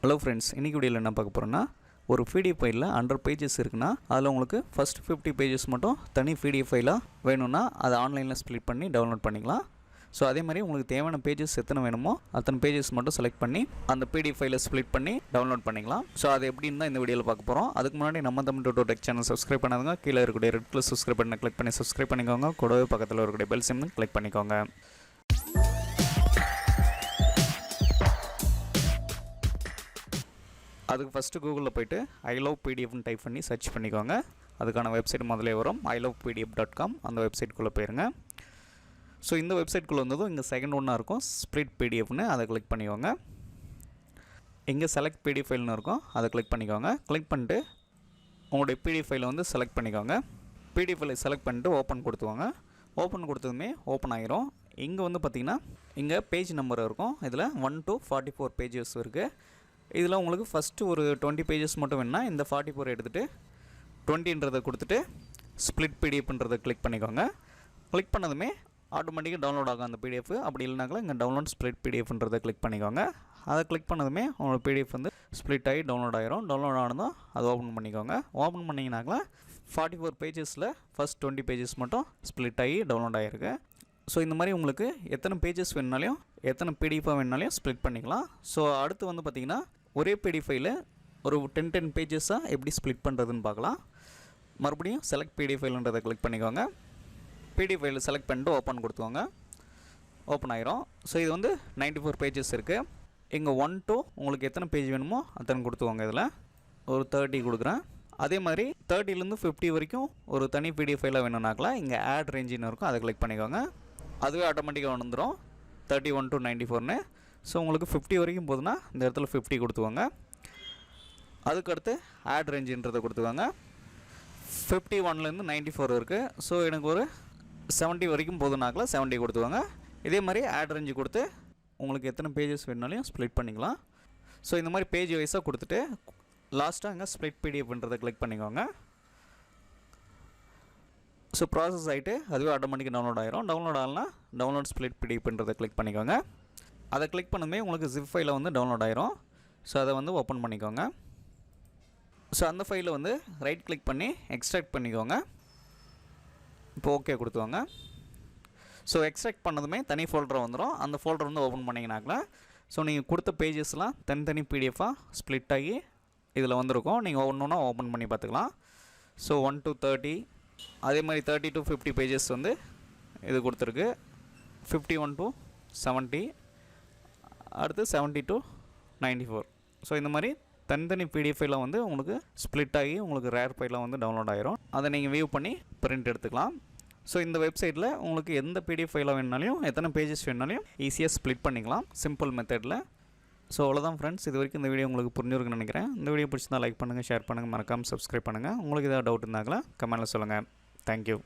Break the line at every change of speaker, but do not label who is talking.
Hello friends, இன்றைக்கி வீடியோவில் என்ன பார்க்க போகிறோன்னா, ஒரு பிடிஎஃப் ஃபைலில் 100 பேஜஸ் இருக்குன்னா அதில் உங்களுக்கு ஃபஸ்ட் 50 பேஜஸ் மட்டும் தனி பிடிஎஃப் ஃபைலாக வேணும்னா அதை ஆன்லைனில் ஸ்ப்ளிட் பண்ணி டவுன்லோட் பண்ணிக்கலாம். ஸோ அதே மாதிரி உங்களுக்கு தேவையான பேஜஸ் எத்தனை வேணுமோ அத்தனை பேஜஸ் மட்டும் செலக்ட் பண்ணி அந்த பிடிஎஃப் ஃபைலை ஸ்ப்ளிட் பண்ணி டவுன்லோட் பண்ணிக்கலாம். ஸோ அது எப்படின்னு தான் இந்த வீடியோவில் பார்க்க போகிறோம். அதுக்கு முன்னாடி நம்ம Tamil to tech channel subscribe பண்ணாதுங்க. கீழே இருக்கக்கூடிய ரெட் கலர் சப்ஸ்கிரைப் பண்ண கிளிக் பண்ணி சப்ஸ்கிரைப் பண்ணிக்கோங்க. கூடவே பக்கத்தில் இருக்கக்கூடிய பெல் சிம்னு கிளிக் பண்ணிக்கோங்க. அதுக்கு ஃபஸ்ட்டு கூகுளில் போய்ட்டு ஐ லவ் பிடிஎஃப்னு டைப் பண்ணி சர்ச் பண்ணிக்கோங்க. அதுக்கான வெப்சைட் முதலே வரும், ilovepdf.com. அந்த வெப்சைட்குள்ளே போயிருங்க. ஸோ இந்த வெப்சைட்குள்ளே வந்ததும் இங்கே செகண்ட் ஒன்றா இருக்கும், ஸ்ப்ளிட் பிடிஎஃப்னு. அதை கிளிக் பண்ணிக்கோங்க. இங்கே செலக்ட் பிடிஎஃப் ஃபைல்னு இருக்கும், அதை கிளிக் பண்ணிக்கோங்க. கிளிக் பண்ணிட்டு உங்களுடைய பிடிஎஃப் ஃபைலை வந்து செலக்ட் பண்ணிக்கோங்க. பிடிஎஃப் ஃபைலை செலக்ட் பண்ணிட்டு ஓப்பன் கொடுத்துவாங்க. ஓப்பன் கொடுத்ததுமே ஓப்பன் ஆகிரும். இங்கே வந்து பார்த்திங்கன்னா இங்கே பேஜ் நம்பர் இருக்கும். இதில் 1 to 44 பேஜஸ் இருக்குது. இதில் உங்களுக்கு ஃபஸ்ட்டு ஒரு 20 பேஜஸ் மட்டும் வேணுன்னா இந்த 44 எடுத்துகிட்டு 20ன்றதை கொடுத்துட்டு ஸ்ப்ளிட் பிடிஎஃப்ன்றதை கிளிக் பண்ணிக்கோங்க. கிளிக் பண்ணதுமே ஆட்டோமேட்டிக்காக டவுன்லோட் ஆகும் அந்த பிடிஎஃப். அப்படி இல்லைனாக்கா இங்கே டவுன்லோட் ஸ்ப்ளிட் பிடிஎஃப்ன்றதை கிளிக் பண்ணிக்கோங்க. அதை கிளிக் பண்ணதுமே உங்களோட பிடிஎஃப் வந்து ஸ்ப்ளிட் ஆகி டவுன்லோட் ஆகிரும். டவுன்லோட் ஆனதும் அதை ஓப்பன் பண்ணிக்கோங்க. ஓப்பன் பண்ணிங்கனாக்கா 44 பேஜஸில் ஃபஸ்ட் 20 பேஜஸ் மட்டும் ஸ்ப்ளிட் ஆகி டவுன்லோட் ஆகிருக்கு. ஸோ இந்த மாதிரி உங்களுக்கு எத்தனை பேஜஸ் வேணுனாலையும் எத்தனை பிடிஎஃபாக வேணுனாலையும் ஸ்ப்ளிட் பண்ணிக்கலாம். ஸோ அடுத்து வந்து பார்த்திங்கன்னா ஒரே பிடிஎஃப் ஃபைலில் ஒரு 10 பேஜஸாக எப்படி ஸ்ப்ளிட் பண்ணுறதுன்னு பார்க்கலாம். மறுபடியும் செலக்ட் பிடிஎஃப் ஃபைல்ன்றதை கிளிக் பண்ணிக்கோங்க. பிடிஎஃப் ஃபைல் செலக்ட் பண்ணிட்டு ஓப்பன் கொடுத்துக்கோங்க. ஓப்பன் ஆகிரும். ஸோ இது வந்து 94 பேஜஸ் இருக்குது. இங்கே 1 to உங்களுக்கு எத்தனை பேஜ் வேணுமோ அத்தனை கொடுத்துக்கோங்க. இதில் ஒரு 30 கொடுக்குறேன். அதே மாதிரி 30லேருந்து 50 வரைக்கும் ஒரு தனி பிடிஎஃப் ஃபைலாக வேணும்னாக்கலாம் இங்கே ஆட் ரேஞ்சின்னு இருக்கும், அதை கிளிக் பண்ணிக்கோங்க. அதுவே ஆட்டோமேட்டிக்காக வந்துடும் 31 to 94ன்னு. ஸோ உங்களுக்கு 50 வரைக்கும் போதுன்னா இந்த இடத்துல 50 கொடுத்துக்கோங்க. அதுக்கடுத்து ஆட் ரேஞ்சுன்றதை கொடுத்துக்கோங்க. 51லேருந்து 94 இருக்குது. ஸோ எனக்கு ஒரு 70 வரைக்கும் போதுனாக்கில் 70 கொடுத்துக்கோங்க. இதே மாதிரி ஆட் ரேஞ்சு கொடுத்து உங்களுக்கு எத்தனை பேஜஸ் வேணுனாலையும் ஸ்ப்ளிட் பண்ணிக்கலாம். ஸோ இந்த மாதிரி பேஜ் வைஸாக கொடுத்துட்டு லாஸ்ட்டாக அங்கே ஸ்ப்ளிட் பிடிஎஃப்ன்றதை கிளிக் பண்ணிக்கோங்க. ஸோ ப்ராசஸ் ஆகிட்டு அதுவே ஆட்டோமேட்டிக்காக டவுன்லோட் ஆகிரும். டவுன்லோட் ஆகலனா டவுன்லோட் ஸ்ப்ளிட் பிடிஎஃப்ன்றதை கிளிக் பண்ணிக்கோங்க. அதை கிளிக் பண்ணதுமே உங்களுக்கு ஜிப் ஃபைலை வந்து டவுன்லோட் ஆகிரும். ஸோ அதை வந்து ஓப்பன் பண்ணிக்கோங்க. ஸோ அந்த ஃபைலை வந்து ரைட் கிளிக் பண்ணி எக்ஸ்ட்ராக்ட் பண்ணிக்கோங்க. இப்போ ஓகே கொடுத்துவாங்க. ஸோ எக்ஸ்ட்ராக்ட் பண்ணதுமே தனி ஃபோல்டர் வந்துடும். அந்த ஃபோல்டர் வந்து ஓப்பன் பண்ணிங்கனாக்கல ஸோ நீங்கள் கொடுத்த பேஜஸ்லாம் தனித்தனி பிடிஎஃபாக ஸ்ப்ளிட் ஆகி இதில் வந்திருக்கும். நீங்கள் ஒன்று ஒன்றா ஓப்பன் பண்ணி பார்த்துக்கலாம். ஸோ 1 to 30, அதே மாதிரி 30 to 50 பேஜஸ் வந்து இது கொடுத்துருக்கு. 51 to 70, அடுத்து 70 to 94. ஸோ இந்த மாதிரி தனித்தனி பிடிஎஃப் ஃபைலாக வந்து உங்களுக்கு ஸ்ப்ளிட் ஆகி உங்களுக்கு ரேர் ஃபைலாக வந்து டவுன்லோட் ஆகிரும். அதை நீங்கள் வியூ பண்ணி பிரிண்ட் எடுத்துக்கலாம். ஸோ இந்த வெப்சைட்டில் உங்களுக்கு எந்த பிடிஎஃப் ஃபைலாக வேணுனாலையும் எத்தனை பேஜஸ் வேணுனாலையும் ஈஸியாக ஸ்ப்ளிட் பண்ணிக்கலாம் சிம்பிள் மெத்தடில். ஸோ அவ்வளோதான் ஃப்ரெண்ட்ஸ். இது வரைக்கும் இந்த வீடியோ உங்களுக்கு புரிஞ்சிருக்குன்னு நினைக்கிறேன். இந்த வீடியோ பிடிச்சிருந்தா லைக் பண்ணுங்கள், ஷேர் பண்ணுங்கள், மறக்காமல் சப்ஸ்கிரைப் பண்ணுங்கள். உங்களுக்கு ஏதாவது டவுட் இருந்தாங்களா கமெண்ட்டில் சொல்லுங்கள். தேங்க்யூ.